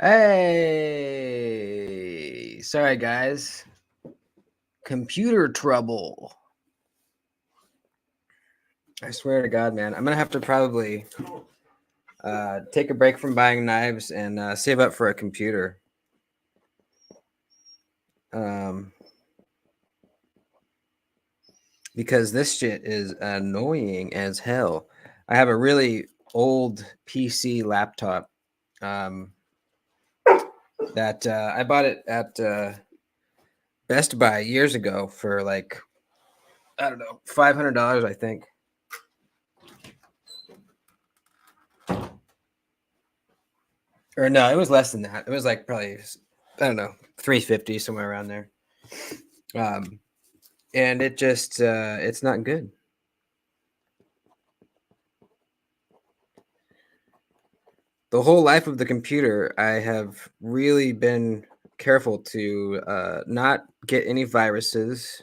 Hey, sorry guys. Computer trouble. I swear to God, man. I'm gonna have to probably take a break from buying knives and save up for a computer. Because this shit is annoying as hell. I have a really old PC laptop that I bought it at Best Buy years ago for like, I don't know, $500, I think. Or no, it was less than that. It was like probably, I don't know, 350, somewhere around there. And it just it's not good. The whole life of the computer, I have really been careful to not get any viruses.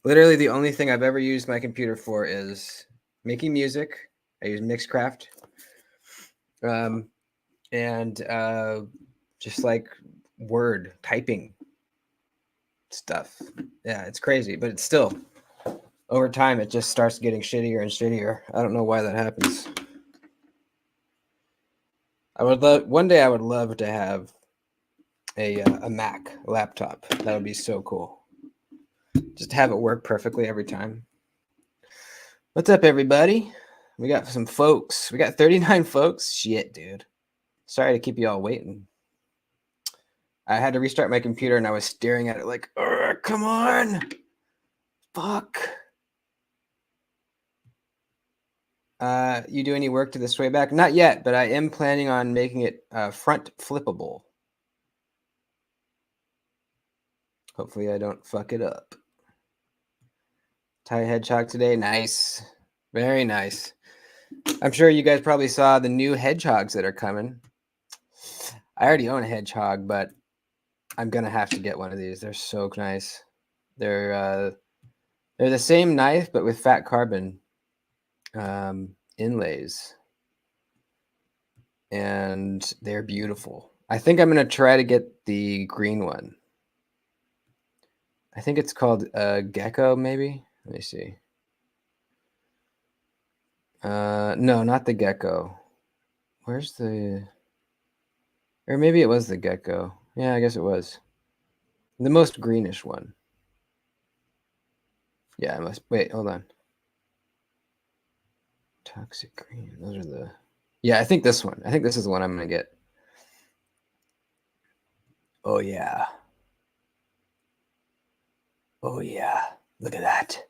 Literally, the only thing I've ever used my computer for is making music. I use Mixcraft. And just like Word typing stuff. Yeah, it's crazy, but it's still over time it just starts getting shittier and shittier. I don't know why that happens. One day I would love to have a Mac laptop. That would be so cool. Just have it work perfectly every time. What's up, everybody? We got some folks. We got 39 folks. Shit, dude. Sorry to keep you all waiting. I had to restart my computer and I was staring at it like, come on. Fuck. You do any work to the sway back? Not yet, but I am planning on making it front flippable. Hopefully I don't fuck it up. Tie hedgehog today. Nice. Very nice. I'm sure you guys probably saw the new hedgehogs that are coming. I already own a hedgehog, but I'm going to have to get one of these. They're so nice. They're the same knife, but with fat carbon inlays. And they're beautiful. I think I'm going to try to get the green one. I think it's called Gecko, maybe. Let me see. No, not the Gecko. Where's the... Or maybe it was the Gecko. Yeah, I guess it was. The most greenish one. Yeah, I must... Wait, hold on. Toxic green. Those are the... Yeah, I think this one. I think this is the one I'm going to get. Oh, yeah. Oh, yeah. Look at that.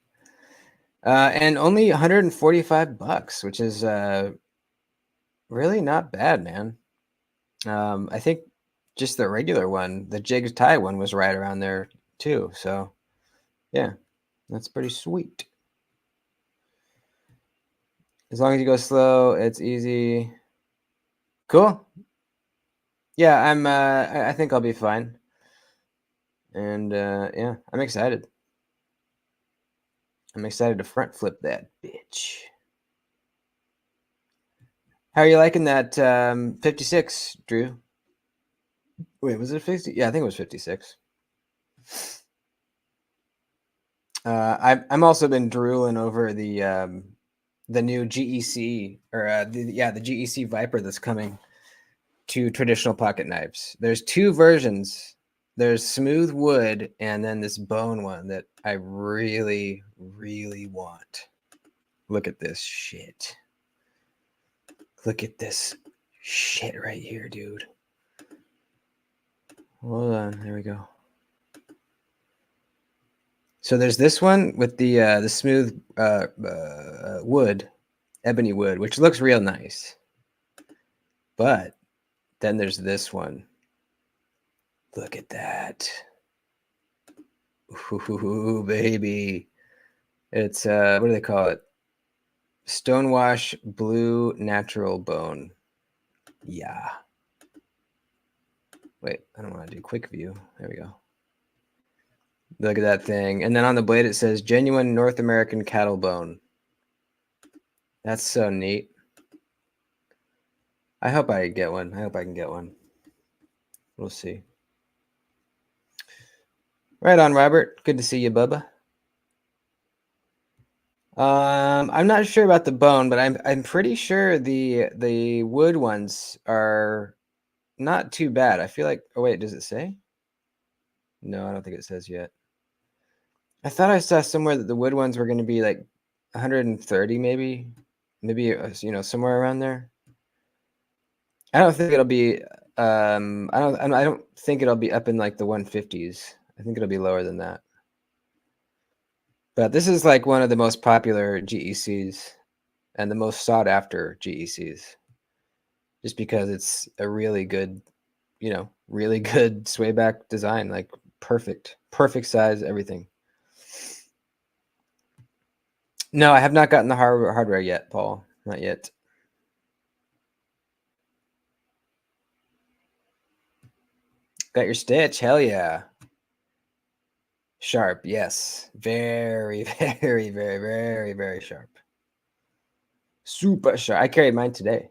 And only 145 bucks, which is really not bad, man. I think just the regular one, the Jigs tie one, was right around there too. So, yeah, that's pretty sweet. As long as you go slow, it's easy. Cool. Yeah, I think I'll be fine. And yeah, I'm excited. I'm excited to front flip that bitch. How are you liking that 56, Drew? Wait, was it 50? Yeah, I think it was 56. I'm also been drooling over the new GEC or the GEC Viper that's coming to traditional pocket knives. There's two versions. There's smooth wood and then this bone one that I really, really want. Look at this shit. Look at this shit right here, dude. Hold on, there we go. So there's this one with the smooth wood, ebony wood, which looks real nice. But then there's this one. Look at that. Ooh, baby. It's what do they call it? Stonewash blue natural bone. Yeah. Wait, I don't want to do quick view. There we go. Look at that thing. And then on the blade it says genuine North American cattle bone. That's so neat. I hope I get one. I hope I can get one. We'll see. Right on, Robert. Good to see you, Bubba. I'm not sure about the bone, but I'm pretty sure the wood ones are not too bad. I feel like. Oh wait, does it say? No, I don't think it says yet. I thought I saw somewhere that the wood ones were going to be like 130, maybe somewhere around there. I don't think it'll be. I don't think it'll be up in like the 150s. I think it'll be lower than that. But this is like one of the most popular GECs and the most sought after GECs, just because it's a really good, really good sway back design, like perfect size, everything. No, I have not gotten the hardware yet, Paul. Not yet. Got your stitch? Hell yeah. Sharp, yes. Very, very, very, very, very sharp. Super sharp. I carried mine today.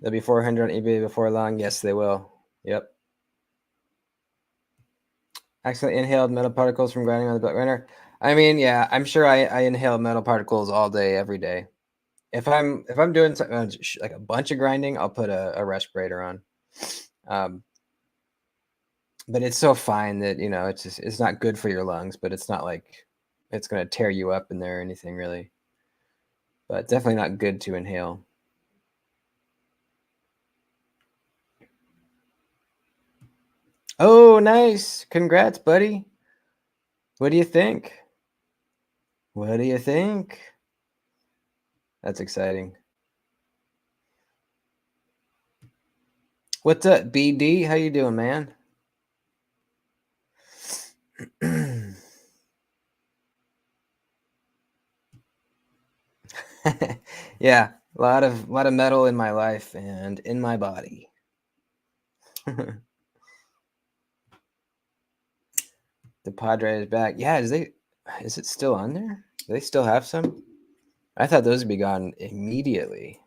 They'll be 400 on eBay before long. Yes, they will. Yep. Accidentally inhaled metal particles from grinding on the belt grinder. I mean, yeah, I'm sure I inhale metal particles all day, every day. If I'm doing something like a bunch of grinding, I'll put a respirator on. But it's so fine that it's not good for your lungs, but it's not like it's going to tear you up in there or anything really. But definitely not good to inhale. Oh, nice! Congrats, buddy. What do you think? What do you think? That's exciting. What's up, BD? How you doing, man? Yeah, a lot of metal in my life and in my body. The Padre is back. Yeah, is it still on there? Do they still have some? I thought those would be gone immediately.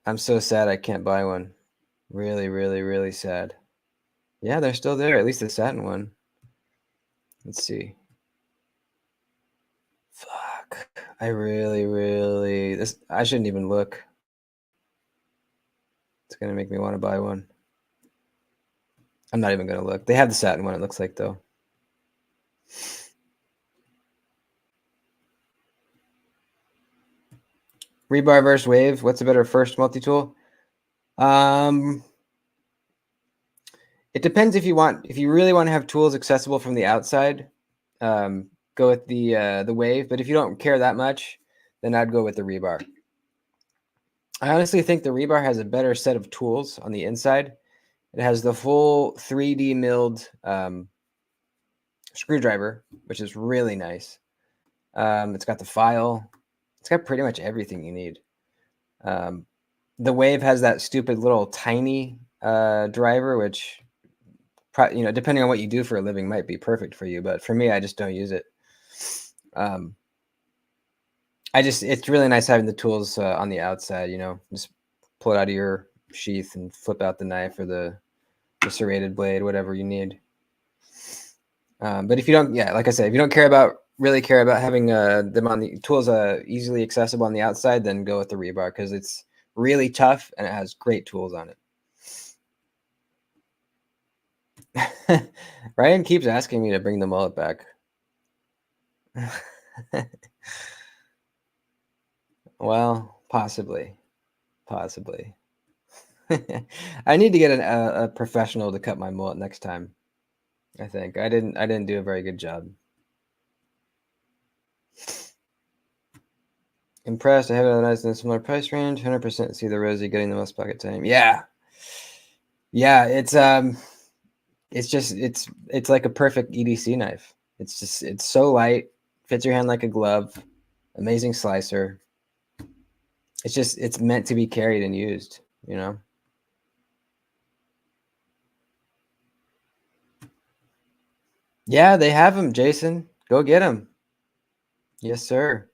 I'm so sad I can't buy one. Really, really, really sad. Yeah, they're still there. At least the satin one. Let's see. Fuck. I really, really. I shouldn't even look. It's gonna make me want to buy one. I'm not even gonna look. They have the satin one, it looks like, though. Rebar versus wave. What's a better first multi-tool? It depends if you really want to have tools accessible from the outside. Go with the wave. But if you don't care that much, then I'd go with the rebar. I honestly think the rebar has a better set of tools on the inside. It has the full 3D milled screwdriver, which is really nice. It's got the file. It's got pretty much everything you need. The wave has that stupid little tiny driver, which, depending on what you do for a living, might be perfect for you. But for me, I just don't use it. It's really nice having the tools on the outside. Just pull it out of your sheath and flip out the knife or the serrated blade, whatever you need. But if you don't, like I said, if you don't really care about having them on the tools easily accessible on the outside, then go with the rebar because it's really tough and it has great tools on it. Ryan keeps asking me to bring the mullet back. Well, possibly. I need to get a professional to cut my mullet next time. I think I didn't do a very good job. Impressed. I have it nice in a similar price range. 100% see the Rosie getting the most pocket time. Yeah. It's like a perfect EDC knife. It's so light, fits your hand like a glove. Amazing slicer. It's meant to be carried and used. Yeah, they have them, Jason. Go get them. Yes, sir.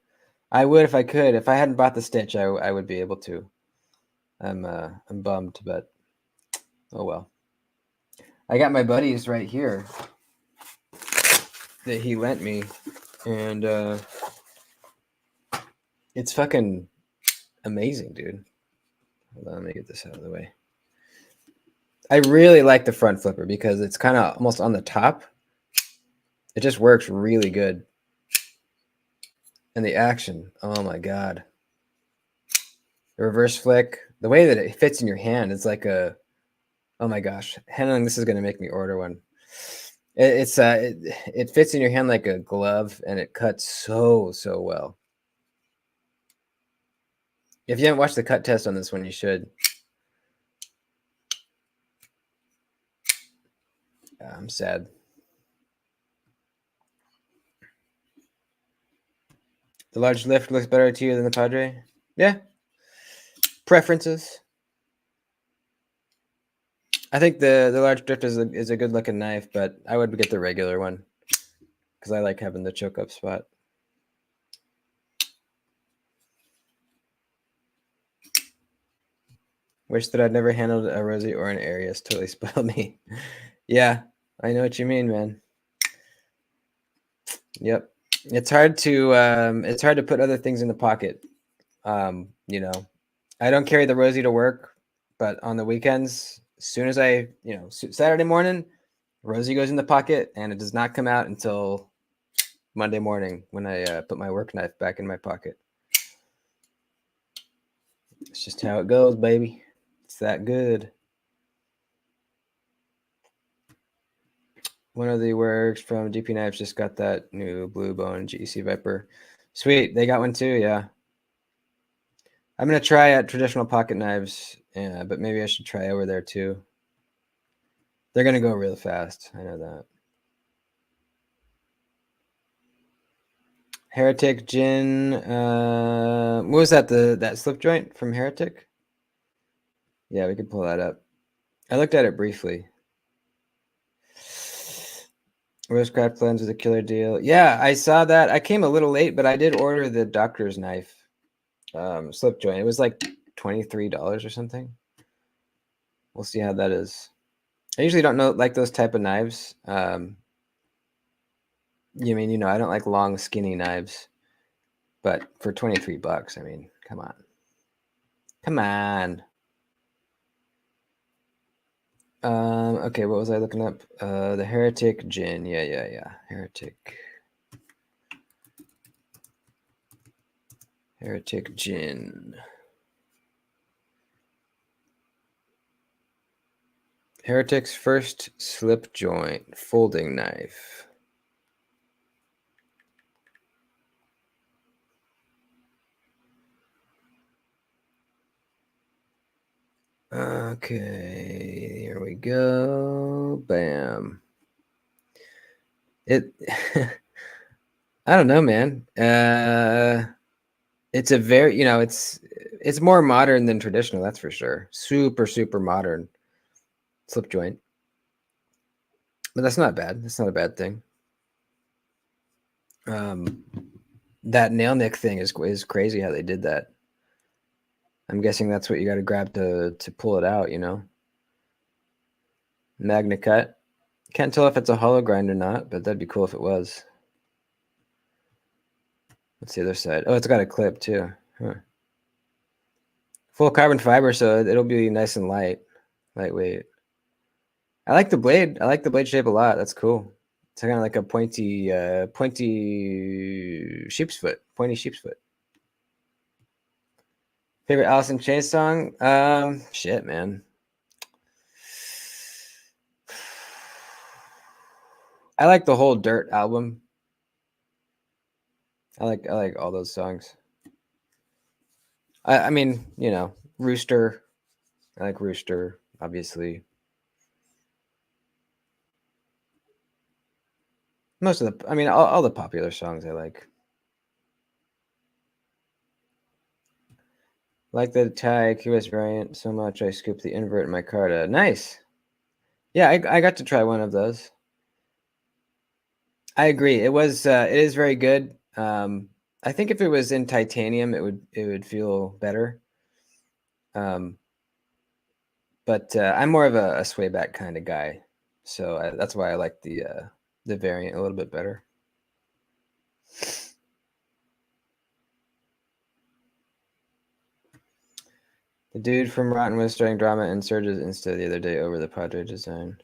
I would if I could. If I hadn't bought the Stitch, I would be able to. I'm bummed, but oh well. I got my buddies right here that he lent me, and it's fucking amazing, dude. Hold on, let me get this out of the way. I really like the front flipper because it's kind of almost on the top. It just works really good. And the action, oh my god. The reverse flick, the way that it fits in your hand, it's like a, oh my gosh. Handling this is going to make me order one. It fits in your hand like a glove, and it cuts so well. If you haven't watched the cut test on this one, you should. I'm sad. The large lift looks better to you than the Padre? Yeah. Preferences. I think the large drift is a good looking knife, but I would get the regular one because I like having the choke up spot. Wish that I'd never handled a Rosie or an Arius. Totally spoiled me. Yeah, I know what you mean, man. Yep. It's hard to put other things in the pocket. You know, I don't carry the Rosie to work, but on the weekends, as soon as Saturday morning, Rosie goes in the pocket, and it does not come out until Monday morning when I put my work knife back in my pocket. It's just how it goes, baby. It's that good. One of the works from DP Knives just got that new Blue Bone GEC Viper. Sweet, they got one too, yeah. I'm gonna try at Traditional Pocket Knives, yeah, but maybe I should try over there too. They're gonna go real fast. I know that. Heretic Gin. What was that? That slip joint from Heretic? Yeah, we could pull that up. I looked at it briefly. Rosecraft blends with a killer deal. Yeah, I saw that. I came a little late, but I did order the doctor's knife slip joint. It was like $23 or something. We'll see how that is. I usually don't like those type of knives. I don't like long, skinny knives. But for $23, I mean, come on. Come on. Okay, what was I looking up? The Heretic Gin. Yeah. Heretic Gin. Heretic's first slip joint folding knife. Okay, here we go. Bam. It I don't know, man. It's a very, it's more modern than traditional, that's for sure. Super modern slip joint. But that's not bad. That's not a bad thing. That nail nick thing is crazy how they did that. I'm guessing that's what you got to grab to pull it out, Magna cut. Can't tell if it's a hollow grind or not, but that'd be cool if it was. What's the other side? Oh, it's got a clip too. Huh. Full carbon fiber, so it'll be nice and lightweight. I like the blade. I like the blade shape a lot. That's cool. It's kind of like a pointy sheep's foot. Pointy sheep's foot. Favorite Alice in Chains song? Shit, man. I like the whole Dirt album. I like all those songs. I mean, Rooster. I like Rooster, obviously. Most of all the popular songs I like. Like the Thai QS variant so much I scooped the invert in my Carta. Nice. Yeah, I got to try one of those. I agree. It is very good. I think if it was in titanium, it would feel better. But I'm more of a swayback kind of guy, so that's why I like the variant a little bit better. The dude from Rotten was starting drama and surges Insta the other day over the Padre design.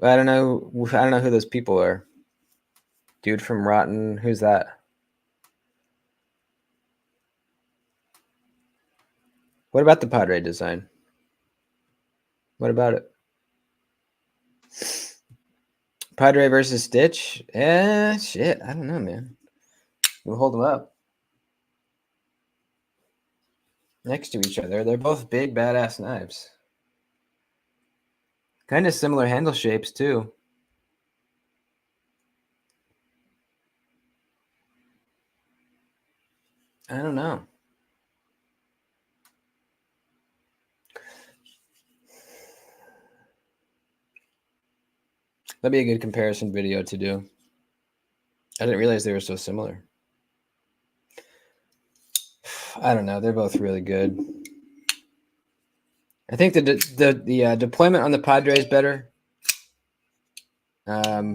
I don't know. I don't know who those people are. Dude from Rotten, who's that? What about the Padre design? What about it? Padre versus Stitch? Shit. I don't know, man. We'll hold them up next to each other. They're both big, badass knives. Kind of similar handle shapes, too. I don't know. That'd be a good comparison video to do. I didn't realize they were so similar. I don't know. They're both really good. I think the deployment on the Padre is better. But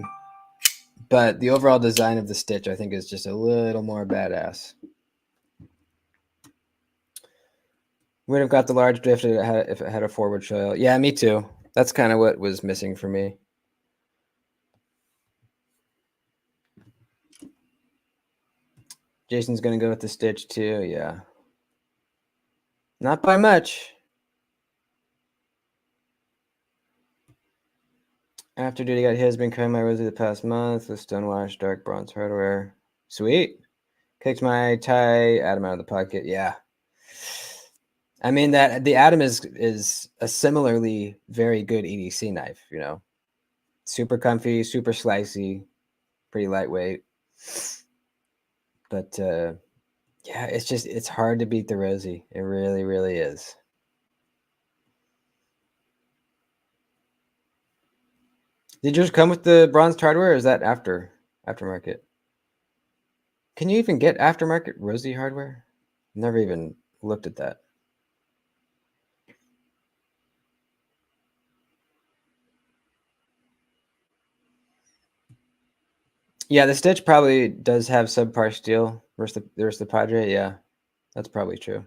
the overall design of the Stitch, I think, is just a little more badass. Would have got the large drift if it had a forward choil. Yeah, me too. That's kind of what was missing for me. Jason's going to go with the Stitch too. Yeah. Not by much. After Doody got his, been crying my rosy the past month with stonewash dark bronze hardware. Sweet. Kicked my tie Atom out of the pocket. Yeah. I mean that the Atom is a similarly very good EDC knife, you know. Super comfy, super slicey, pretty lightweight. But yeah, it's hard to beat the Rosie. It really, really is. Did yours come with the bronzed hardware, or is that aftermarket? Can you even get aftermarket Rosie hardware? Never even looked at that. Yeah, the Stitch probably does have subpar steel versus the Padre. Yeah, that's probably true.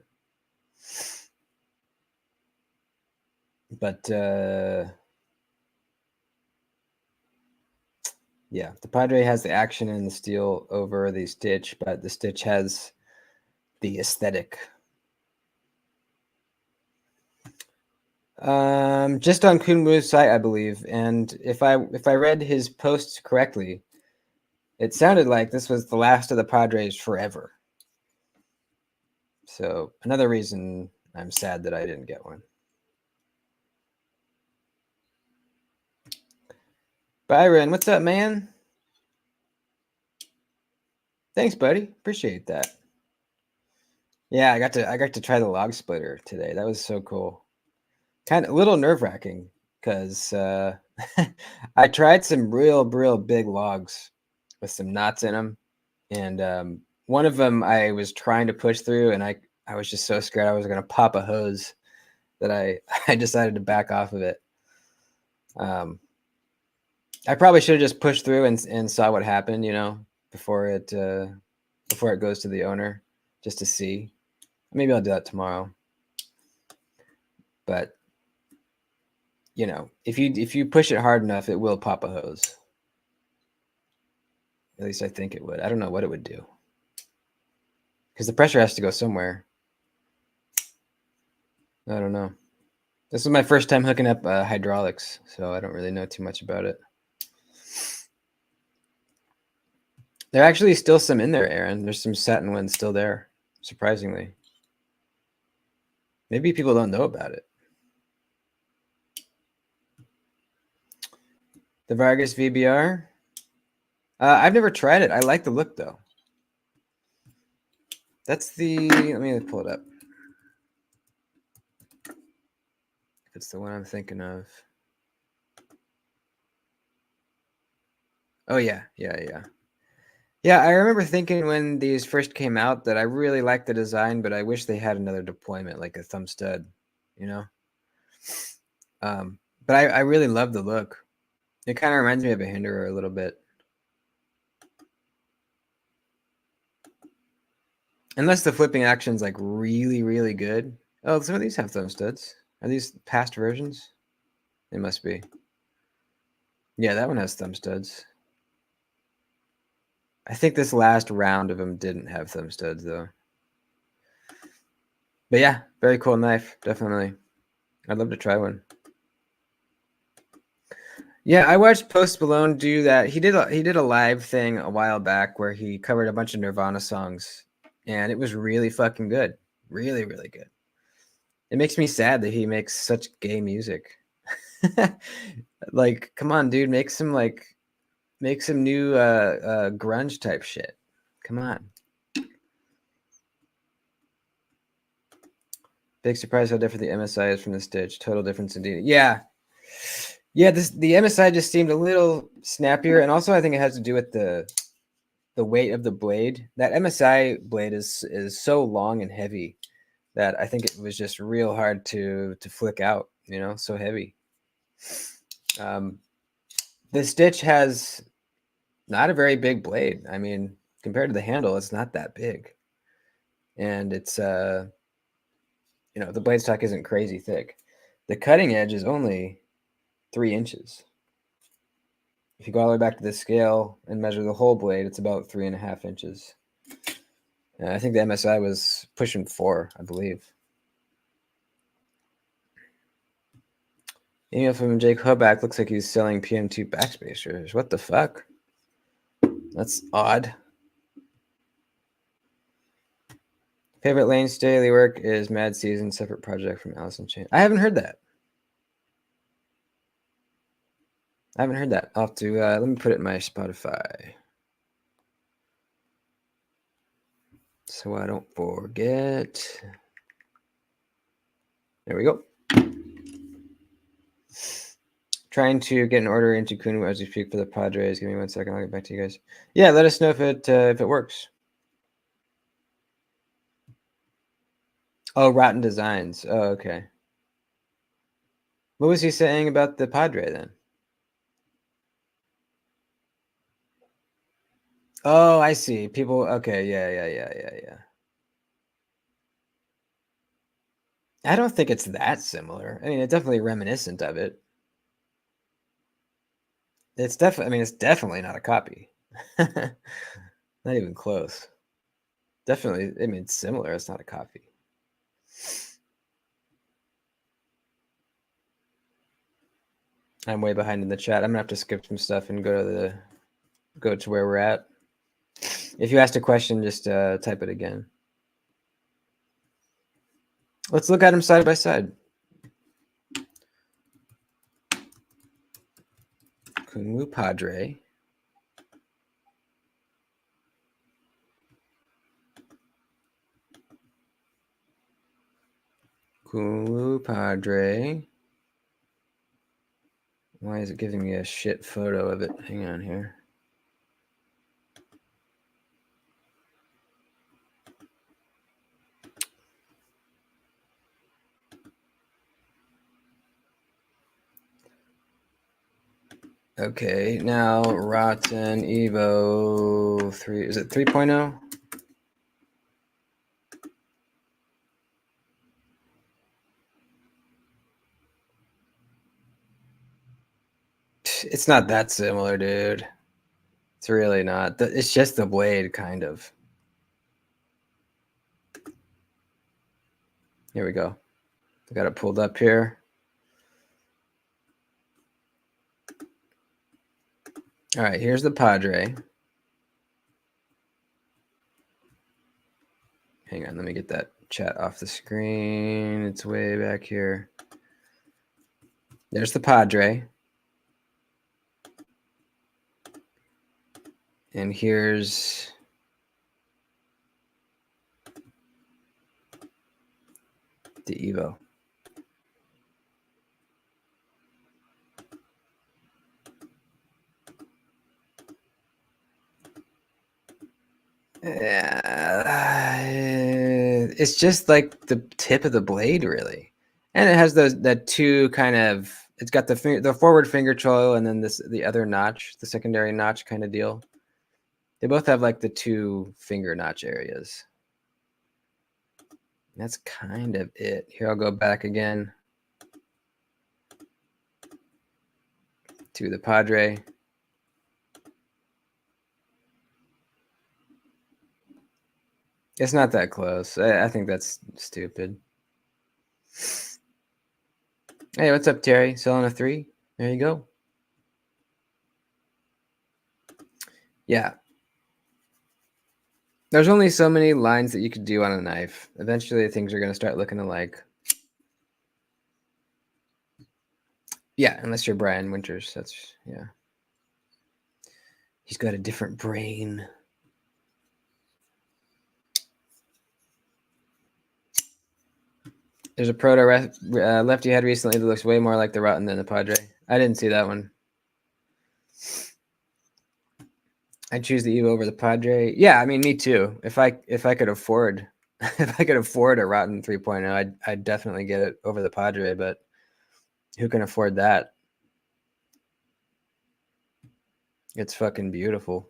But yeah, the Padre has the action and the steel over the Stitch, but the Stitch has the aesthetic. Just on Kunmu's site, I believe, and if I read his posts correctly, it sounded like this was the last of the Padres forever. So another reason I'm sad that I didn't get one. Byron, what's up, man? Thanks, buddy. Appreciate that. Yeah, I got to try the log splitter today. That was so cool. Kind of a little nerve-wracking because I tried some real big logs with some knots in them, and one of them I was trying to push through, and I was just so scared I was going to pop a hose that I decided to back off of it. I probably should have just pushed through and saw what happened, you know, before it goes to the owner, just to see. Maybe I'll do that tomorrow. But you know, if you push it hard enough, it will pop a hose. At least I think it would. I don't know what it would do, because the pressure has to go somewhere. I don't know. This is my first time hooking up hydraulics, so I don't really know too much about it. There are actually still some in there, Aaron. There's some satin ones still there, surprisingly. Maybe people don't know about it. The Vargas VBR. I've never tried it. I like the look, though. That's the... Let me pull it up. If it's the one I'm thinking of. Oh, yeah. Yeah, Yeah, I remember thinking when these first came out that I really liked the design, but I wish they had another deployment, like a thumb stud, you know? But I really love the look. It kind of reminds me of a Hinderer a little bit. Unless the flipping action's like really, really good. Oh, some of these have thumb studs. Are these past versions? They must be. Yeah, that one has thumb studs. I think this last round of them didn't have thumb studs though. But yeah, very cool knife, definitely. I'd love to try one. Yeah, I watched Post Malone do that. He did a live thing a while back where he covered a bunch of Nirvana songs, and it was really fucking good. Really, really good. It makes me sad that he makes such gay music. Like, come on, dude, make some new grunge type shit. Come on. Big surprise how different the MSI is from the Stitch. Total difference indeed. Yeah. Yeah, the MSI just seemed a little snappier, and also I think it has to do with the weight of the blade. That MSI blade is so long and heavy that I think it was just real hard to flick out, you know, so heavy. The Stitch has not a very big blade. I mean, compared to the handle, it's not that big. And it's you know, the blade stock isn't crazy thick. The cutting edge is only 3 inches. If you go all the way back to the scale and measure the whole blade, it's about 3.5 inches. I think the MSI was pushing 4, I believe. Email from Jake Hoback looks like he's selling PM2 backspacers. What the fuck? That's odd. Favorite Lane's daily work is Mad Season, separate project from Alice in Chains. I haven't heard that. I'll have to let me put it in my Spotify so I don't forget. There we go. Trying to get an order into Kunu as we speak for the Padres. Give me 1 second. I'll get back to you guys. Yeah, let us know if it works. Oh, Rotten Designs. Oh, okay. What was he saying about the Padre then? Oh, I see. People. Okay. Yeah. I don't think it's that similar. I mean, it's definitely reminiscent of it. It's definitely. I mean, it's definitely not a copy. Not even close. Definitely. I mean, it's similar. It's not a copy. I'm way behind in the chat. I'm gonna have to skip some stuff and go to where we're at. If you asked a question, just type it again. Let's look at them side by side. Kunwu Padre. Kunwu Padre. Why is it giving me a shit photo of it? Hang on here. Okay, now Rotten Evo 3. Is it 3.0? It's not that similar, dude. It's really not. It's just the blade, kind of. Here we go. I got it pulled up here. All right, here's the Padre. Hang on, let me get that chat off the screen. It's way back here. There's the Padre. And here's the Evo. It's just like the tip of the blade, really, and it has that two kind of. It's got the forward finger choil and then the other notch, the secondary notch kind of deal. They both have like the two finger notch areas. That's kind of it. Here, I'll go back again to the Padre. It's not that close. I think that's stupid. Hey, what's up, Terry? Selling a 3? There you go. Yeah. There's only so many lines that you could do on a knife. Eventually, things are going to start looking alike. Yeah, unless you're Brian Winters. That's, yeah. He's got a different brain. There's a proto left you had recently that looks way more like the Rotten than the Padre. I didn't see that one. I'd choose the Evo over the Padre. Yeah, I mean, me too. If I could afford if I could afford a Rotten 3.0, I'd definitely get it over the Padre, but who can afford that? It's fucking beautiful.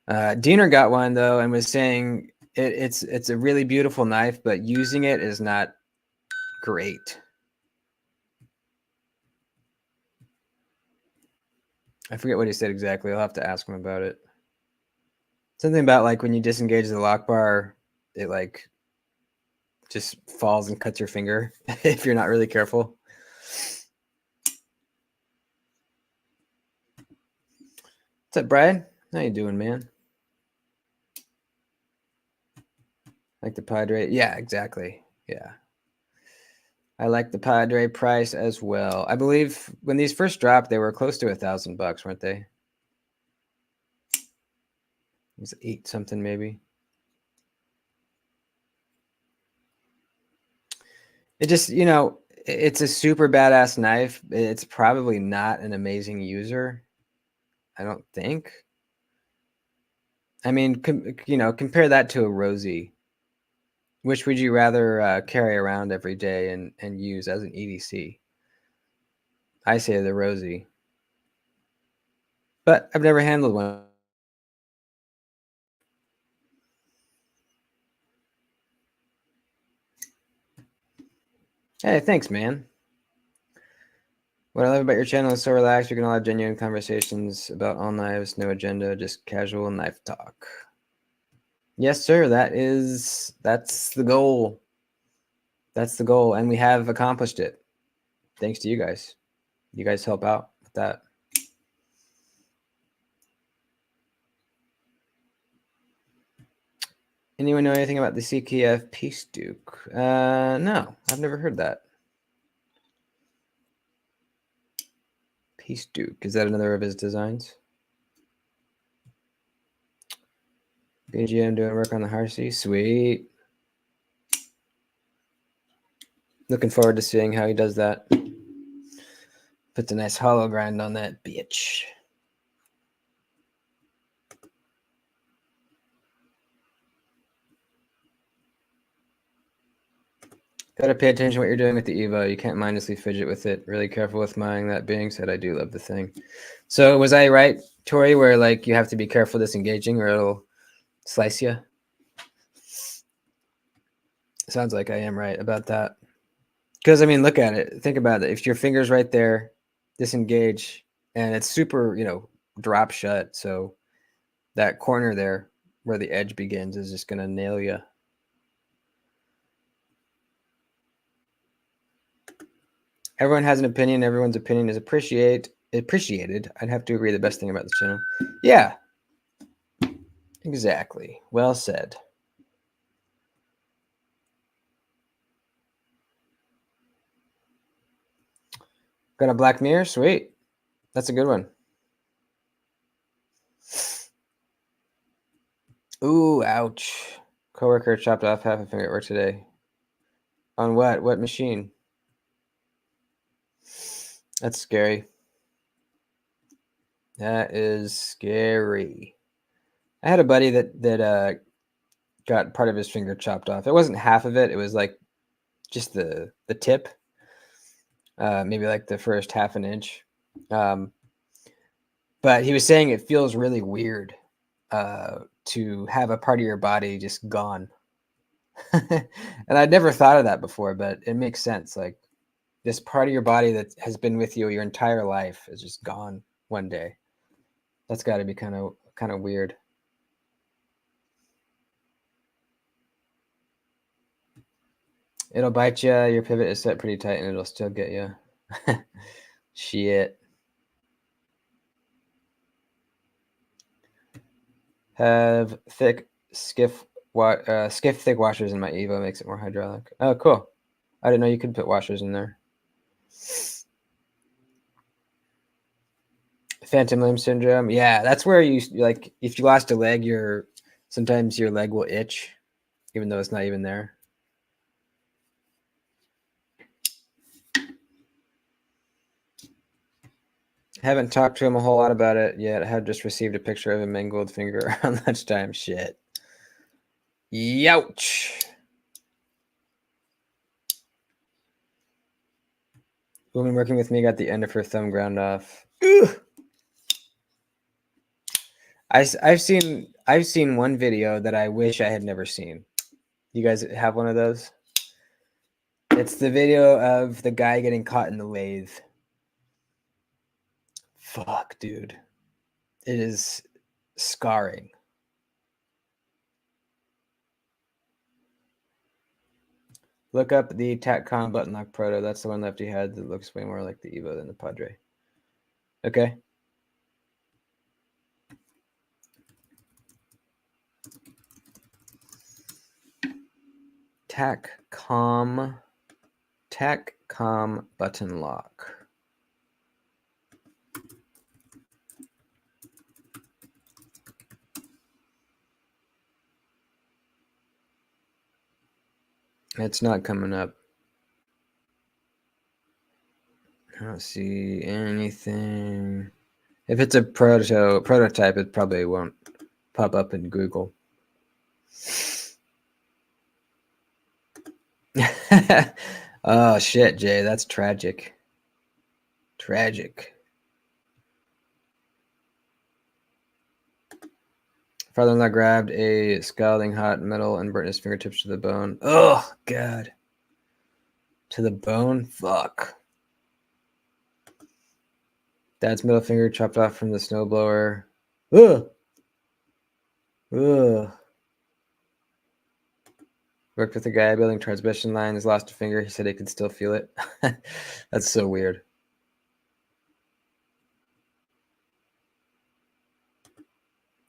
Diener got one though and was saying it's a really beautiful knife, but using it is not great. I forget what he said exactly. I'll have to ask him about it. Something about like when you disengage the lock bar, it like just falls and cuts your finger if you're not really careful. What's up, Brian? How you doing, man? Like the Padre? Yeah, exactly. Yeah. I like the Padre price as well. I believe when these first dropped, they were close to $1,000, weren't they? It was 8 something maybe. It just, it's a super badass knife. It's probably not an amazing user. I don't think. I mean, compare that to a Rosie. Which would you rather carry around every day and use as an EDC? I say the Rosie. But I've never handled one. Hey, thanks, man. What I love about your channel is so relaxed. We can all have genuine conversations about all knives, no agenda, just casual knife talk. Yes, sir. That's the goal. That's the goal, and we have accomplished it. Thanks to you guys. You guys help out with that. Anyone know anything about the CKF Peace Duke? No, I've never heard that. Peace Duke. Is that another of his designs? BGM doing work on the Harsey. Sweet. Looking forward to seeing how he does that. Puts a nice hollow grind on that bitch. Gotta pay attention to what you're doing with the Evo. You can't mindlessly fidget with it. Really careful with mine. That being said, I do love the thing. So was I right, Tori, where like you have to be careful disengaging or it'll slice you? Sounds like I am right about that. Because I mean, look at it. Think about it. If your finger's right there, disengage, and it's super, drop shut. So that corner there where the edge begins is just gonna nail you. Everyone has an opinion. Everyone's opinion is appreciated. I'd have to agree the best thing about this channel. Yeah, exactly. Well said. Got a Black Mirror? Sweet. That's a good one. Ooh, ouch. Coworker chopped off half a finger at work today. On what? What machine? That's scary. That is scary. I had a buddy that got part of his finger chopped off. It wasn't half of it. It was like just the tip, maybe like the first half an inch. But he was saying it feels really weird to have a part of your body just gone. And I'd never thought of that before, but it makes sense. Like this part of your body that has been with you your entire life is just gone one day. That's got to be kind of weird. It'll bite you. Your pivot is set pretty tight, and it'll still get you. Shit. Have thick skiff thick washers in my Evo makes it more hydraulic. Oh, cool. I didn't know you could put washers in there. Phantom limb syndrome. Yeah, that's where you like if you lost a leg, sometimes your leg will itch, even though it's not even there. Haven't talked to him a whole lot about it yet. I have just received a picture of a mangled finger around lunchtime. Shit. Youch. Woman working with me got the end of her thumb ground off. Ugh. I've seen one video that I wish I had never seen. You guys have one of those? It's the video of the guy getting caught in the lathe. Fuck, dude. It is scarring. Look up the TacCom button lock proto. That's the one Lefty had that looks way more like the Evo than the Padre. Okay. TacCom button lock. It's not coming up. I don't see anything. If it's a prototype, it probably won't pop up in Google. Oh shit, Jay, that's tragic. Tragic. Father-in-law grabbed a scalding hot metal and burnt his fingertips to the bone. Oh god. To the bone? Fuck. Dad's middle finger chopped off from the snowblower. Ugh. Ugh. Worked with a guy building transmission lines, lost a finger. He said he could still feel it. That's so weird.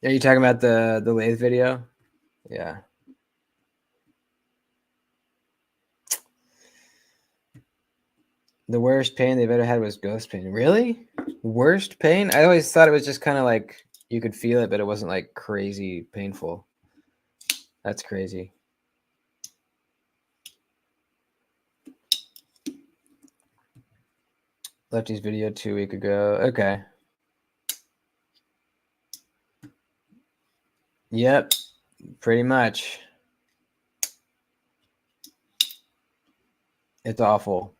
Are you talking about the lathe video? Yeah. The worst pain they've ever had was ghost pain. Really? Worst pain? I always thought it was just kind of like you could feel it, but it wasn't like crazy painful. That's crazy. Lefty's video 2 weeks ago. Okay. Yep. Pretty much. It's awful.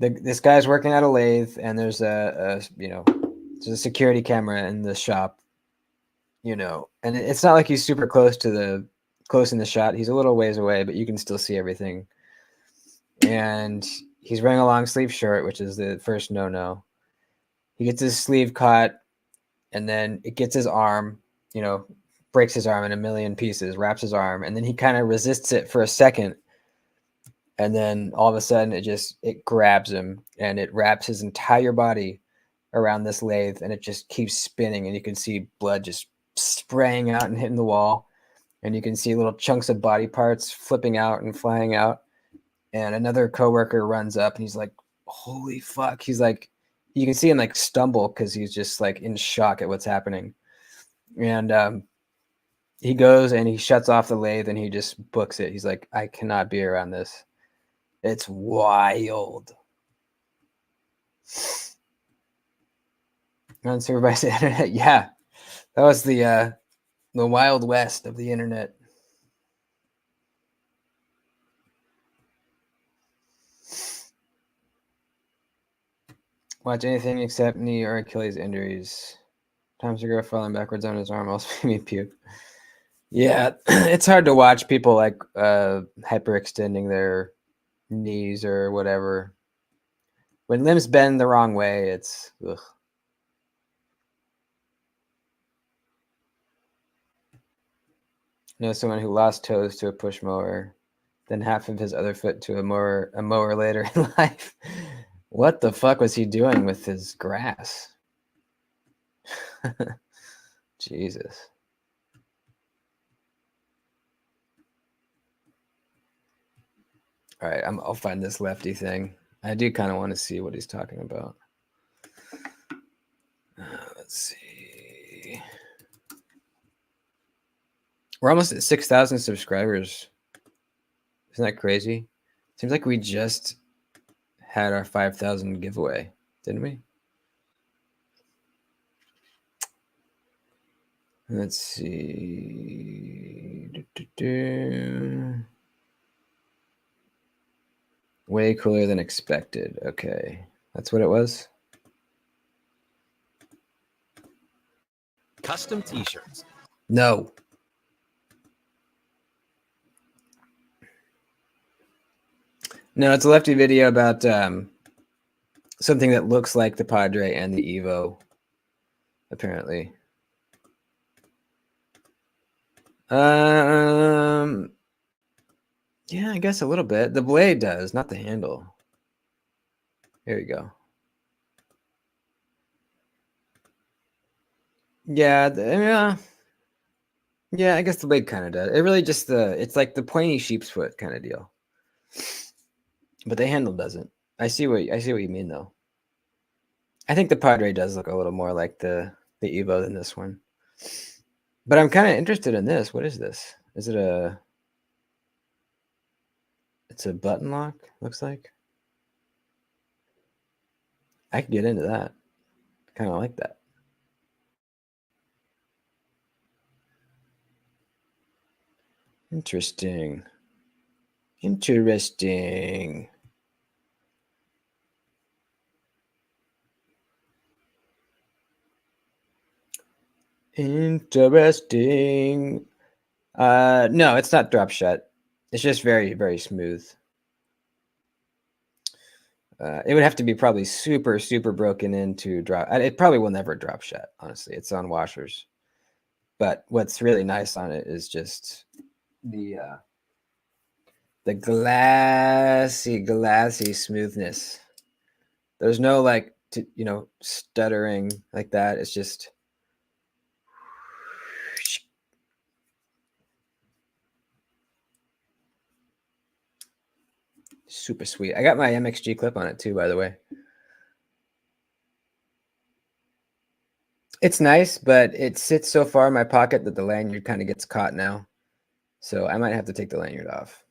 This guy's working at a lathe, and there's there's a security camera in the shop, and it's not like he's super close in the shot. He's a little ways away, but you can still see everything. And he's wearing a long sleeve shirt, which is the first no. He gets his sleeve caught, and then it gets his arm, breaks his arm in a million pieces, wraps his arm, and then he kind of resists it for a second. And then all of a sudden it grabs him and it wraps his entire body around this lathe, and it just keeps spinning, and you can see blood just spraying out and hitting the wall, and you can see little chunks of body parts flipping out and flying out. And another coworker runs up and he's like, holy fuck. He's like, you can see him like stumble because he's just like in shock at what's happening. And he goes and he shuts off the lathe and he just books it. He's like, I cannot be around this. It's wild. Unsupervised internet. Yeah. That was the Wild West of the internet. Watch anything except knee or Achilles injuries. Times ago, falling backwards on his arm also made me puke. Yeah, it's hard to watch people like hyperextending their knees or whatever. When limbs bend the wrong way, it's ugh. Know someone who lost toes to a push mower, then half of his other foot to a mower later in life. What the fuck was he doing with his grass? Jesus. All right, I'll find this lefty thing. I do kind of want to see what he's talking about. Let's see. We're almost at 6,000 subscribers. Isn't that crazy? Seems like we just had our 5,000 giveaway, didn't we? Let's see. Way cooler than expected. Okay, that's what it was. Custom t-shirts. No. No, it's a lefty video about something that looks like the Padre and the Evo, apparently. Yeah, I guess a little bit. The blade does, not the handle. Here we go. Yeah, yeah, I guess the blade kind of does. It really just it's like the pointy sheep's foot kind of deal. But the handle doesn't. I see what you mean though. I think the Padre does look a little more like the Evo than this one. But I'm kind of interested in this. What is this? Is it it's a button lock, looks like. I could get into that. Kind of like that. Interesting. Interesting. Interesting. No, it's not drop shut. It's just very, very smooth. It would have to be probably super, super broken into drop. It probably will never drop shut, honestly. It's on washers. But what's really nice on it is just the glassy smoothness. There's no like stuttering like that. It's just super sweet. I got my MXG clip on it too, by the way. It's nice, but it sits so far in my pocket that the lanyard kind of gets caught now. So I might have to take the lanyard off.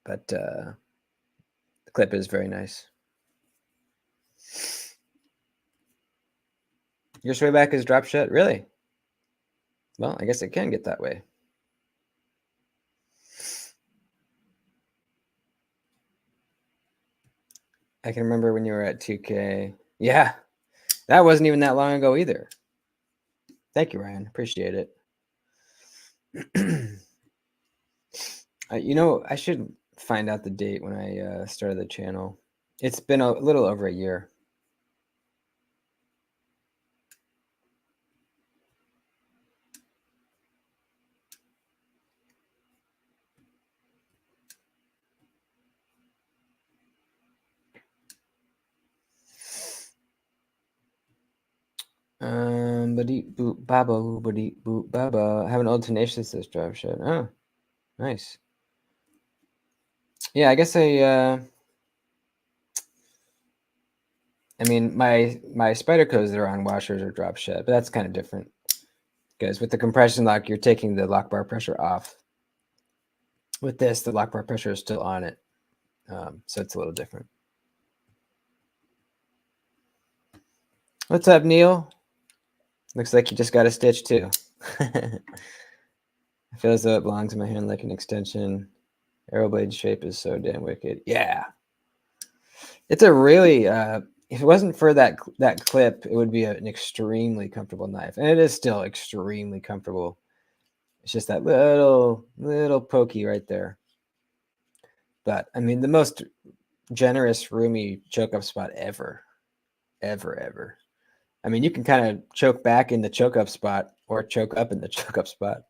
But the clip is very nice. Your swayback is drop shut? Really? Well, I guess it can get that way. I can remember when you were at 2K. Yeah, that wasn't even that long ago either. Thank you, Ryan. Appreciate it. I should find out the date when I started the channel. It's been a little over a year. Baba. I have an old Tenacious this drop shot. Oh, nice. Yeah, I guess I mean my Spydercos that are on washers are drop shut, but that's kind of different. Because with the compression lock, you're taking the lock bar pressure off. With this, the lock bar pressure is still on it. So it's a little different. What's up, Neil? Looks like you just got a stitch too. I feel as though it belongs in my hand like an extension. Arrow blade shape is so damn wicked. Yeah. It's a really, if it wasn't for that clip, it would be an extremely comfortable knife. And it is still extremely comfortable. It's just that little pokey right there. But, I mean, the most generous, roomy choke-up spot ever. Ever. I mean, you can kind of choke back in the choke-up spot or choke up in the choke-up spot.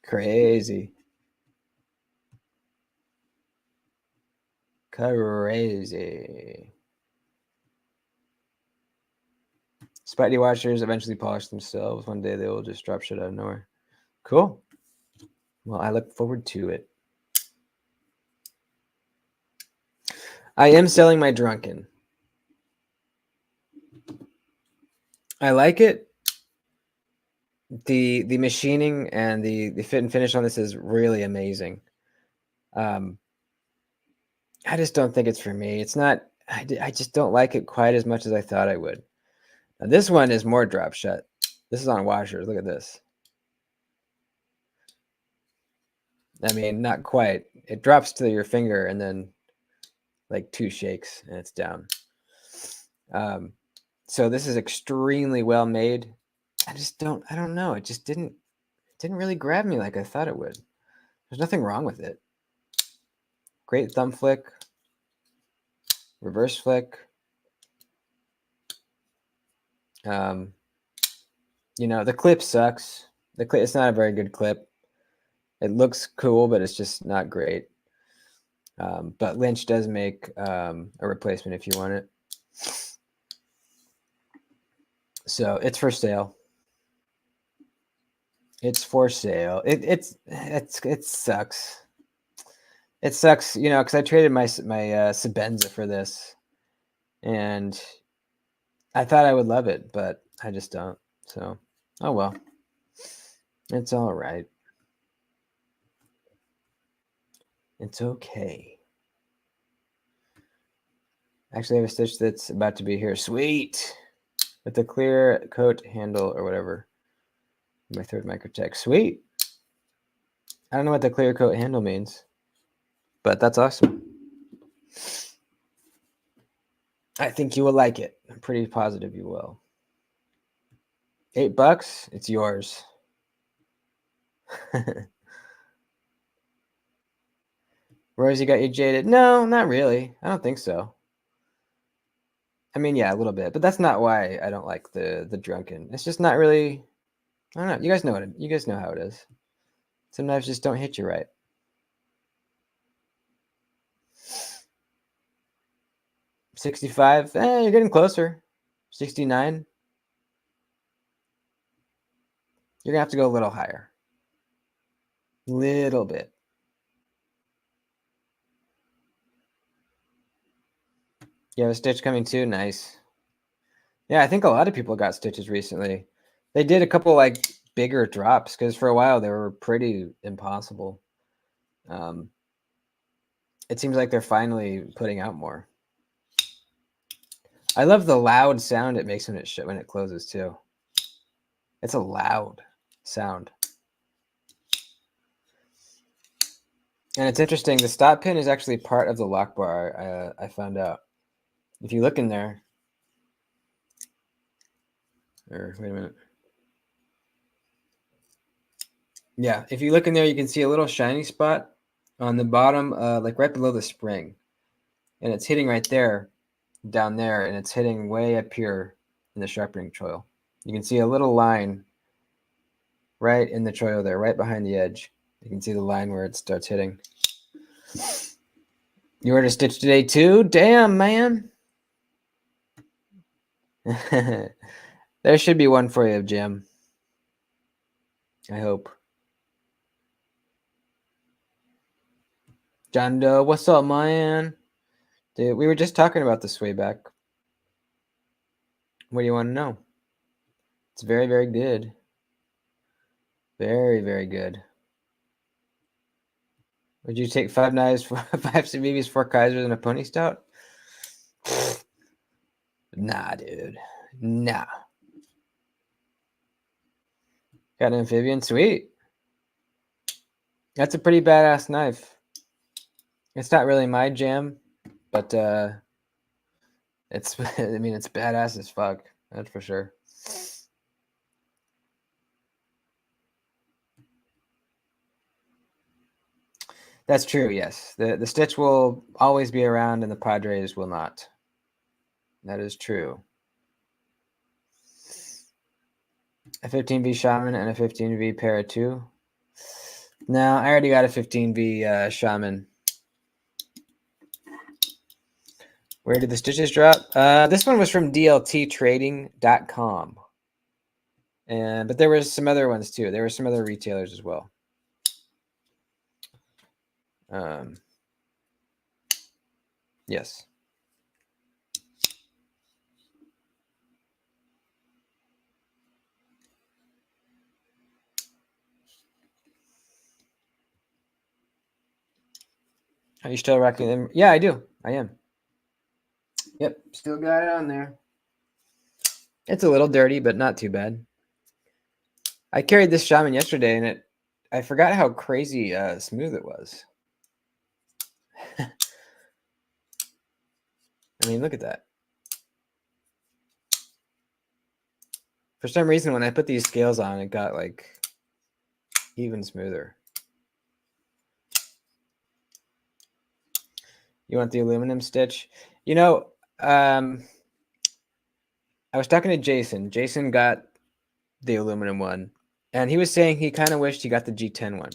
Crazy. Spidey watchers eventually polish themselves. One day they will just drop shit out of nowhere. Cool. Well, I look forward to it. I am selling my Drunken. I like it. The machining and the fit and finish on this is really amazing. I just don't think it's for me. It's not. I just don't like it quite as much as I thought I would. Now, this one is more drop shut. This is on washers. Look at this. I mean, not quite. It drops to your finger and then like 2 shakes and it's down. So this is extremely well made. I don't know. It just didn't really grab me like I thought it would. There's nothing wrong with it. Great thumb flick, reverse flick. You know, the clip sucks. It's not a very good clip. It looks cool, but it's just not great. But Lynch does make a replacement if you want it. So it's for sale. It's for sale. It sucks. It sucks, you know, because I traded my Sebenza for this, and I thought I would love it, but I just don't. So, oh well, it's all right. It's okay. Actually, I have a stitch that's about to be here. Sweet, with the clear coat handle or whatever. My 3rd Microtech. Sweet. I don't know what the clear coat handle means, but that's awesome. I think you will like it. I'm pretty positive you will. $8, it's yours. Rosie got you jaded? No, not really. I don't think so. I mean, yeah, a little bit, but that's not why I don't like the Drunken. It's just not really. I don't know. You guys know you guys know how it is. Some knives just don't hit you right. 65. You're getting closer. 69. You're gonna have to go a little higher. Little bit. You have a stitch coming too? Nice. Yeah, I think a lot of people got stitches recently. They did a couple like bigger drops because for a while they were pretty impossible. It seems like they're finally putting out more. I love the loud sound it makes when it closes too. It's a loud sound. And it's interesting. The stop pin is actually part of the lock bar. I found out. If you look in there, or wait a minute. Yeah, if you look in there, you can see a little shiny spot on the bottom, like right below the spring, and it's hitting right there, down there, and it's hitting way up here in the sharpening choil. You can see a little line right in the choil there, right behind the edge. You can see the line where it starts hitting. You ordered a stitch today too? Damn, man. There should be one for you, Jim. I hope. John Doe, what's up, man? Dude, we were just talking about this way back. What do you want to know? It's very, very good. Very, very good. Would you take 5 knives, 5 CBBs, 4 Kaisers, and a pony stout? Nah, dude. Nah. Got an amphibian. Sweet. That's a pretty badass knife. It's not really my jam, but it's I mean it's badass as fuck. That's for sure. That's true, yes. The Stitch will always be around and the Padres will not. That is true. A 15V Shaman and a 15V Para 2. No, I already got a 15V Shaman. Where did the Stitches drop? This one was from DLTtrading.com. But there was some other ones too. There were some other retailers as well. Yes. Are you still rocking them? Yeah, I do. I am. Yep, still got it on there. It's a little dirty, but not too bad. I carried this Shaman yesterday, and I forgot how crazy smooth it was. I mean, look at that. For some reason, when I put these scales on, it got like even smoother. You want the aluminum Stitch? You know, I was talking to Jason. Jason got the aluminum one, and he was saying he kind of wished he got the G10 one.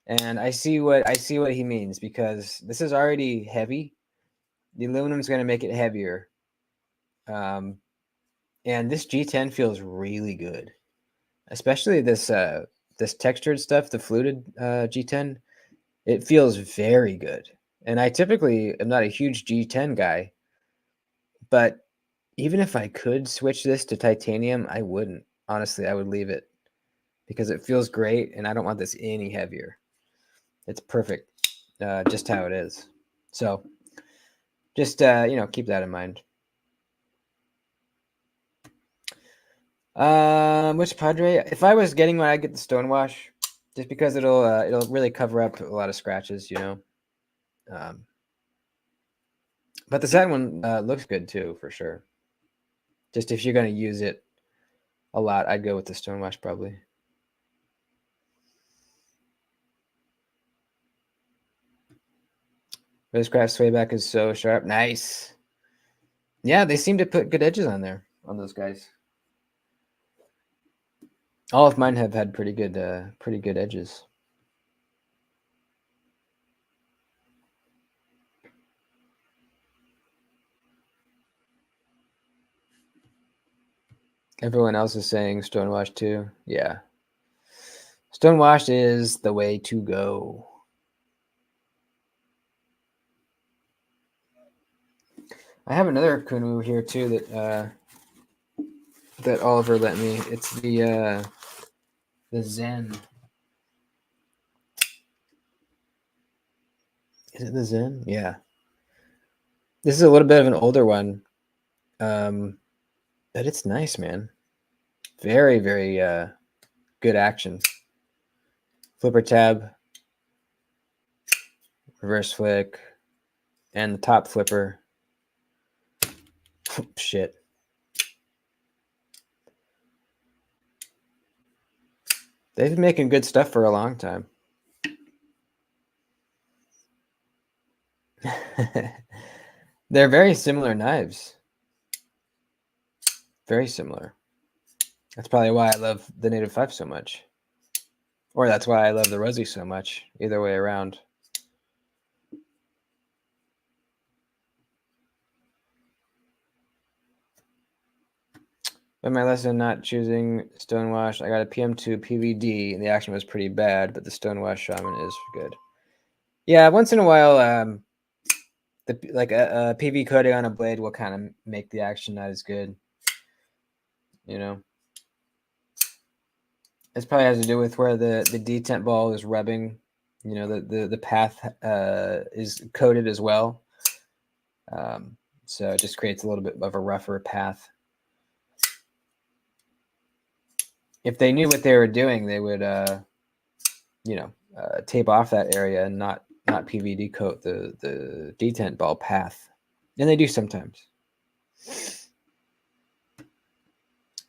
And I see what he means, because this is already heavy. The aluminum is going to make it heavier. And this G10 feels really good, especially this this textured stuff, the fluted G10. It feels very good. And I typically am not a huge G10 guy, but even if I could switch this to titanium, I wouldn't. Honestly, I would leave it because it feels great, and I don't want this any heavier. It's perfect, just how it is. So just keep that in mind. Which Padre? If I was getting one, I'd get the Stonewash, just because it'll really cover up a lot of scratches, But the satin one looks good too, for sure. Just if you're gonna use it a lot, I'd go with the Stonewash probably. Rosecraft Swayback is so sharp. Nice. Yeah, they seem to put good edges on there on those guys. All of mine have had pretty good edges. Everyone else is saying Stonewash too. Yeah. Stonewash is the way to go. I have another Kunu here too that Oliver lent me. It's the Zen. Is it the Zen? Yeah. This is a little bit of an older one. But it's nice, man. Very, very good action. Flipper tab, reverse flick, and the top flipper. Shit. They've been making good stuff for a long time. They're very similar knives. Very similar. That's probably why I love the Native 5 so much. Or that's why I love the Rosie so much. Either way around. In my lesson, not choosing Stonewash, I got a PM2 PVD, and the action was pretty bad, but the Stonewash Shaman is good. Yeah, once in a while, a PV coating on a blade will kind of make the action not as good. This probably has to do with where the detent ball is rubbing. The path is coated as well. So it just creates a little bit of a rougher path. if they knew what they were doing, they would, tape off that area and not PVD coat the detent ball path. And they do sometimes.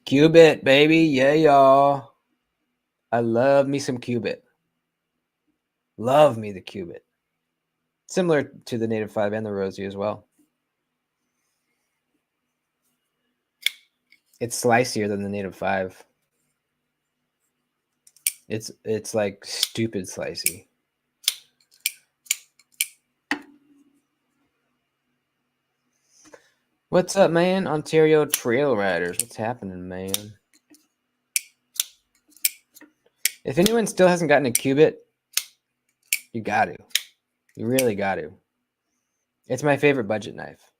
Cubit, baby. Yeah, y'all. I love me some Cubit. Love me the Cubit. Similar to the Native 5 and the Rosie as well. It's slicier than the Native 5. It's like stupid slicey. What's up, man? Ontario Trail Riders. What's happening, man? If anyone still hasn't gotten a Cubit, you got to. You really got to. It's my favorite budget knife.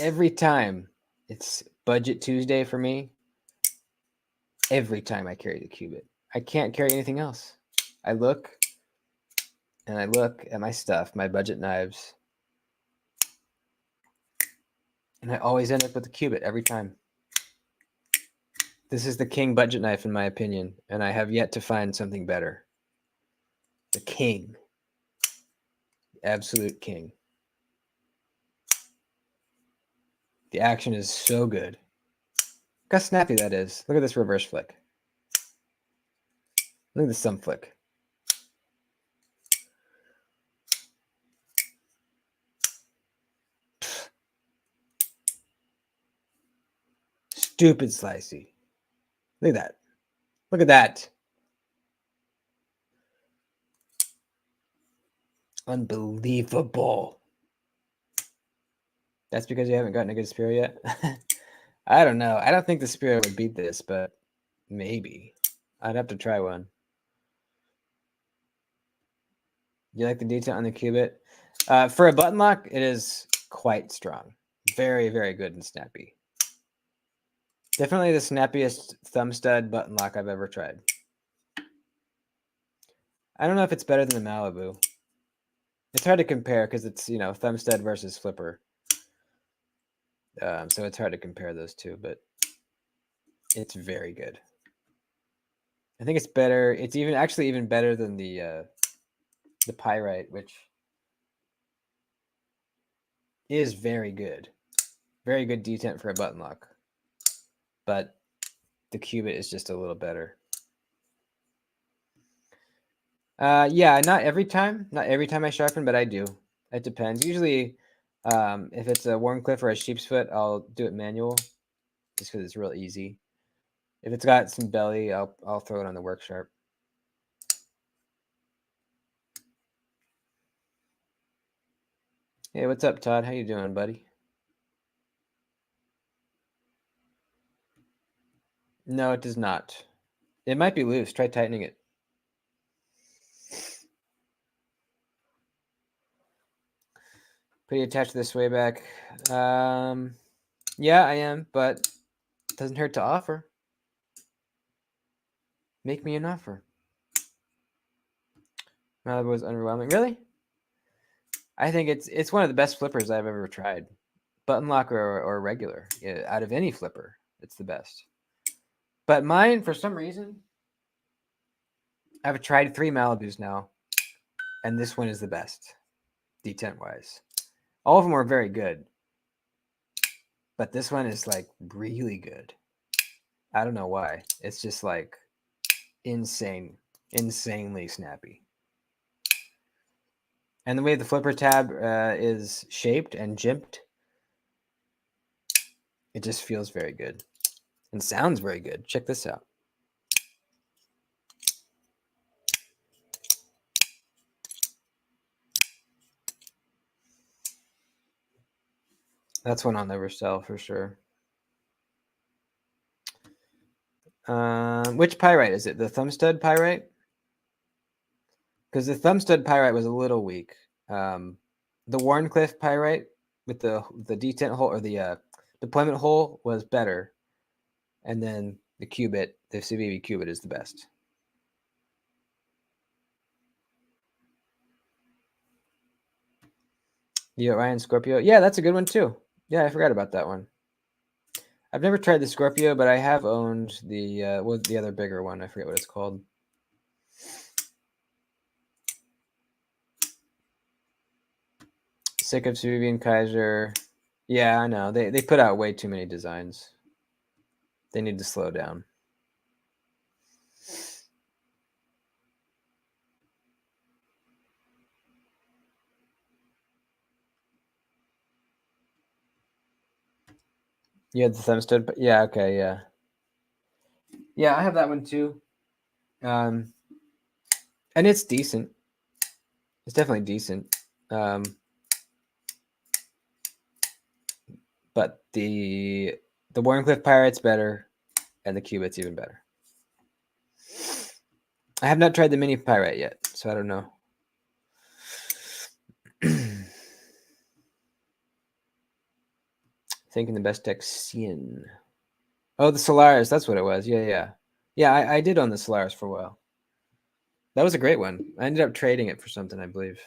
Every time it's Budget Tuesday for me, every time I carry the Cubit. I can't carry anything else. I look and I look at my stuff, my budget knives, and I always end up with the Cubit every time. This is the king budget knife, in my opinion, and I have yet to find something better. The king. Absolute king. The action is so good. Look how snappy that is. Look at this reverse flick. Look at this thumb flick. Stupid slicey. Look at that. Look at that. Unbelievable. That's because you haven't gotten a good Spear yet? I don't know. I don't think the Spear would beat this, but maybe. I'd have to try one. You like the detail on the Cubit? For a button lock, it is quite strong. Very, very good and snappy. Definitely the snappiest thumb stud button lock I've ever tried. I don't know if it's better than the Malibu. It's hard to compare because it's, thumb stud versus flipper. So it's hard to compare those two, but it's very good. I think it's better. It's actually even better than the Pyrite, which is very good. Very good detent for a button lock. But the Cubit is just a little better. Yeah, not every time. Not every time I sharpen, but I do. It depends. Usually, if it's a Warncliffe or a sheep's foot, I'll do it manual, just because it's real easy. If it's got some belly, I'll throw it on the work sharp. Hey, what's up, Todd? How you doing, buddy? No, it does not. It might be loose. Try tightening it. Pretty attached to the sway back. Yeah, I am, but it doesn't hurt to offer. Make me an offer. Malibu was underwhelming. Really? I think it's one of the best flippers I've ever tried. Button lock or regular. Yeah, out of any flipper, it's the best. But mine, for some reason, I've tried 3 Malibus now, and this one is the best, detent-wise. All of them are very good, but this one is like really good. I don't know why. It's just like insanely snappy. And the way the flipper tab is shaped and jimped, it just feels very good and sounds very good. Check this out. That's one I'll never sell for sure. Which Pyrite is it? The thumb stud Pyrite? Because the thumb stud Pyrite was a little weak. The Warncliffe Pyrite with the detent hole or the deployment hole was better. And then the Cubit, the CBB Cubit is the best. You got Ryan Scorpio? Yeah, that's a good one too. Yeah, I forgot about that one. I've never tried the Scorpio, but I have owned the the other bigger one. I forget what it's called. Sick of Vivian Kaiser. Yeah, I know. They put out way too many designs. They need to slow down. You had the Thumbstud, but yeah, okay, yeah. Yeah, I have that one too. And it's decent. It's definitely decent. But the Warncliffe Pirate's better, and the Cubit's even better. I have not tried the Mini Pirate yet, so I don't know. Thinking the best deck, Cien. Oh, the Solaris. That's what it was. Yeah. I did own the Solaris for a while. That was a great one. I ended up trading it for something, I believe.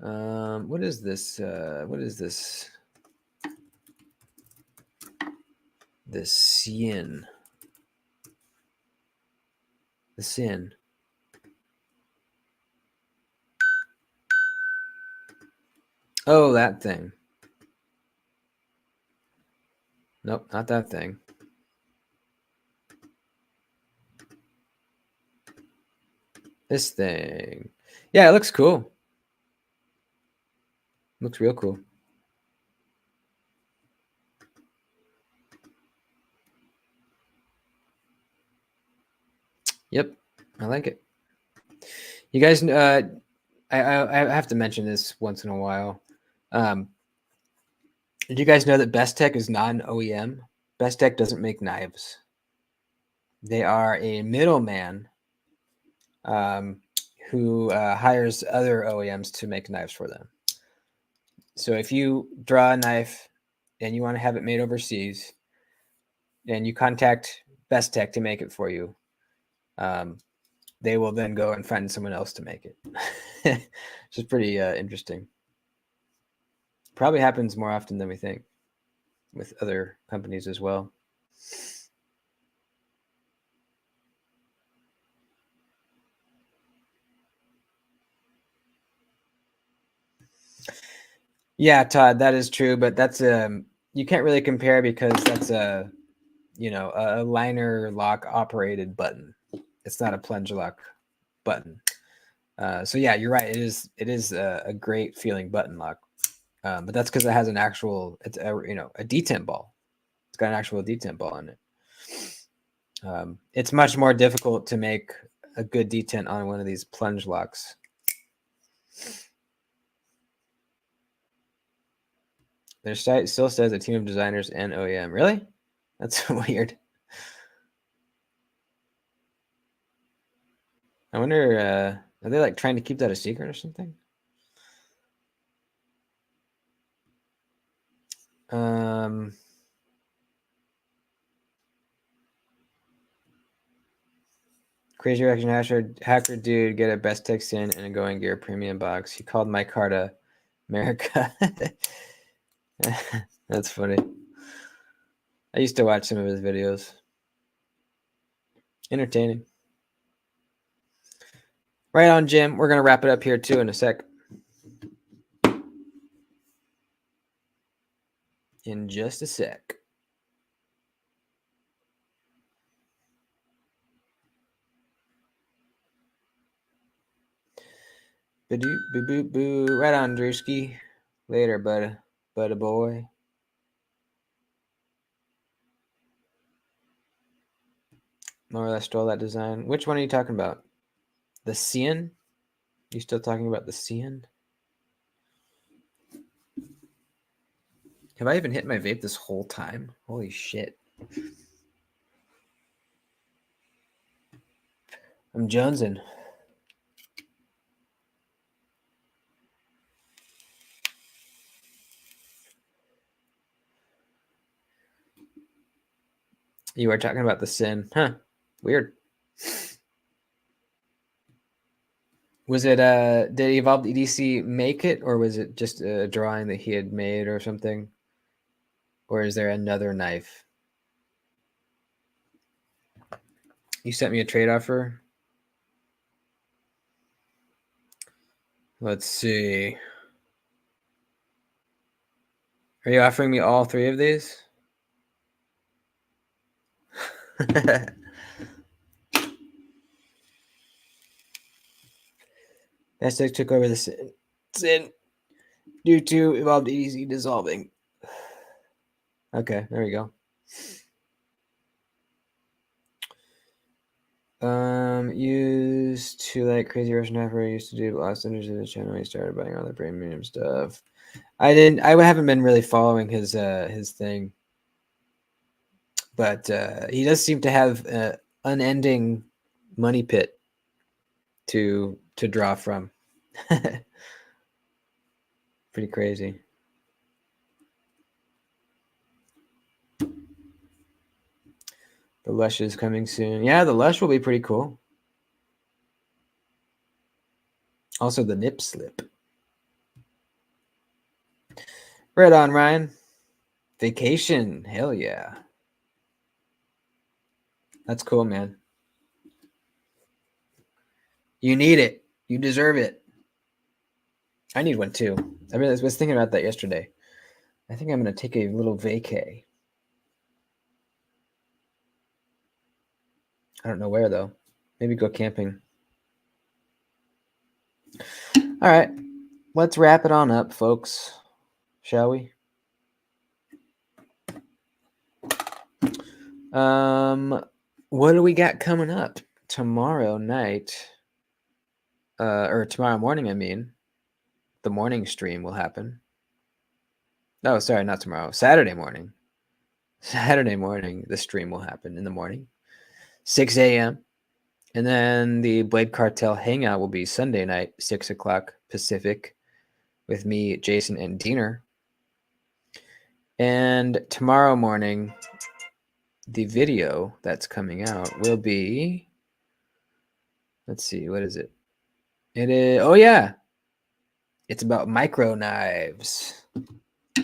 What is this? What is this? The Cien. The Cien. Oh, that thing. Nope, not that thing. This thing. Yeah, it looks cool. Looks real cool. Yep, I like it. You guys, I have to mention this once in a while. Did you guys know that Best Tech is not an OEM? Best Tech doesn't make knives. They are a middleman who hires other OEMs to make knives for them. So if you draw a knife and you want to have it made overseas, and you contact Best Tech to make it for you, they will then go and find someone else to make it. Which is pretty interesting. Probably happens more often than we think with other companies as well. Yeah, Todd, that is true, but that's you can't really compare because that's a a liner lock operated button. It's not a plunge lock button. So yeah, you're right. It is a great feeling button lock, but that's because it has an actual it's a a detent ball. It's got an actual detent ball in it. It's much more difficult to make a good detent on one of these plunge locks. Their site still says a team of designers and OEM. Really? That's weird. I wonder, are they like trying to keep that a secret or something? Crazy Reaction hacker dude get a best text in and a going gear premium box. He called my Carta America. That's funny. I used to watch some of his videos. Entertaining. Right on, Jim. We're gonna wrap it up here too in a sec. In just a sec. Boo boo boo boo. Right on, Drewski. Later, bud, boy. More or less stole that design. Which one are you talking about? The Cien? You still talking about the Cien? Have I even hit my vape this whole time? Holy shit. I'm jonesing. You are talking about the Sin. Huh. Weird. Was it did Evolved EDC make it, or was it just a drawing that he had made or something? Or is there another knife? You sent me a trade offer? Let's see. Are you offering me all three of these? Aztec took over the sin due to evolved easy dissolving. Okay, there we go. Used to like Crazy Russian Heifer. Used to do lost energy of the channel. He started buying all the premium stuff. I haven't been really following his thing, but he does seem to have an unending money pit to draw from. Pretty crazy. The Lush is coming soon. Yeah, the Lush will be pretty cool. Also, the Nip Slip. Right on, Ryan. Vacation. Hell yeah. That's cool, man. You need it. You deserve it. I need one too. I was thinking about that yesterday. I think I'm going to take a little vacay. I don't know where, though. Maybe go camping. All right. Let's wrap it on up, folks. Shall we? What do we got coming up? Tomorrow night, or tomorrow morning, I mean. The morning stream will happen. No, sorry, not tomorrow. Saturday morning. Saturday morning, the stream will happen in the morning. 6 a.m. And then the Blade Cartel hangout will be Sunday night, 6 o'clock Pacific, with me, Jason, and Diener. And tomorrow morning, the video that's coming out will be, let's see, what is it? It is, oh yeah, it's about micro knives.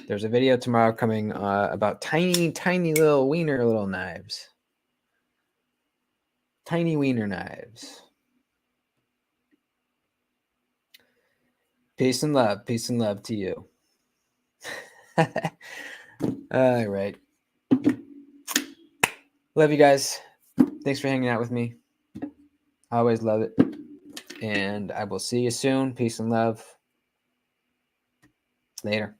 There's a video tomorrow coming about tiny, tiny little knives. Tiny wiener knives. Peace and love. Peace and love to you. All right. Love you guys. Thanks for hanging out with me. I always love it. And I will see you soon. Peace and love. Later.